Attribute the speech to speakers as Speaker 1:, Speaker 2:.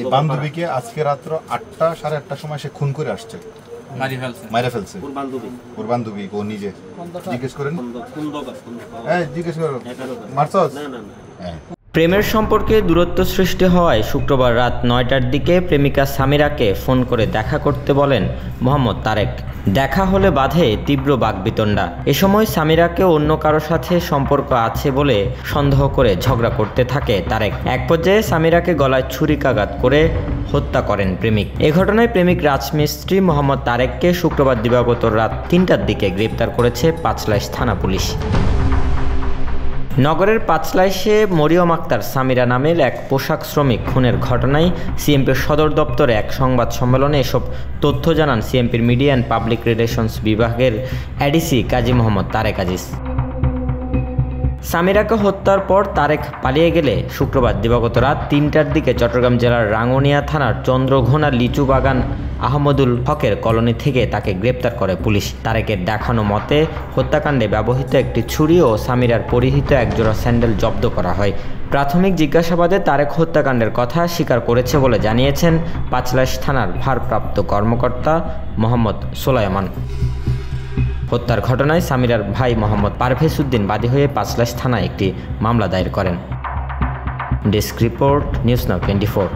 Speaker 1: এই বান্ধবীকে আজকে রাত্র 8টা 8:30টার সময় সে খুন করে আসছে, মাইরা ফেলছে। ওর বান্ধবী ও নিজে। জিজ্ঞেস করেন, জিজ্ঞেস করেন মারছস? হ্যাঁ।
Speaker 2: প্রেমের সম্পর্কে দূরত্ব সৃষ্টি হওয়ায় শুক্রবার রাত 9টার দিকে প্রেমিকা সামিরাকে ফোন করে দেখা করতে বলেন মোহাম্মদ তারেক। দেখা হলে বাধে তীব্র বাকবিতণ্ডা। এ সময় সামিরাকে অন্য কারো সাথে সম্পর্ক আছে বলে সন্দেহ করে ঝগড়া করতে থাকে তারেক। এক পর্যায়ে সামিরাকে গলায় ছুরিকাঘাত করে হত্যা করেন প্রেমিক। এ ঘটনায় প্রেমিক রাজমিস্ত্রি মোহাম্মদ তারেককে শুক্রবার দিবাগত রাত 3টার দিকে গ্রেপ্তার করেছে পাঁচলাইশ থানা পুলিশ। নগরের পাঁচলাইশে মরিয়ম আক্তার সামিরা নামের এক পোশাক শ্রমিক খুনের ঘটনায় সিএমপির সদর দপ্তরে এক সংবাদ সম্মেলনে এসব তথ্য জানান সিএমপির মিডিয়া অ্যান্ড পাবলিক রিলেশনস বিভাগের এডিসি কাজী মোহাম্মদ তারেক আজিজ। সামিরাকে হত্যার পর তারেক পালিয়ে গেলে শুক্রবার দিবাগত রাত 3টার দিকে চট্টগ্রাম জেলার রাঙ্গুনিয়া থানার চন্দ্রঘোনা লিচু বাগান আহমদুল হকের কলোনি থেকে তাকে গ্রেপ্তার করে পুলিশ। তারেকের দেখানো মতে হত্যাকাণ্ডে ব্যবহৃত একটি ছুরি ও সামিরার পরিহিত একজোড়া স্যান্ডেল জব্দ করা হয়। প্রাথমিক জিজ্ঞাসাবাদে তারেক হত্যাকাণ্ডের কথা স্বীকার করেছে বলে জানিয়েছেন পাঁচলাইশ থানার ভারপ্রাপ্ত কর্মকর্তা মোহাম্মদ সোলায়মান। হত্যার ঘটনায় সামিরার ভাই মোহাম্মদ পারভেজ উদ্দিন বাদী হয়ে পাঁচলাইশ থানায় একটি মামলা দায়ের করেন। Desk report, news now 24।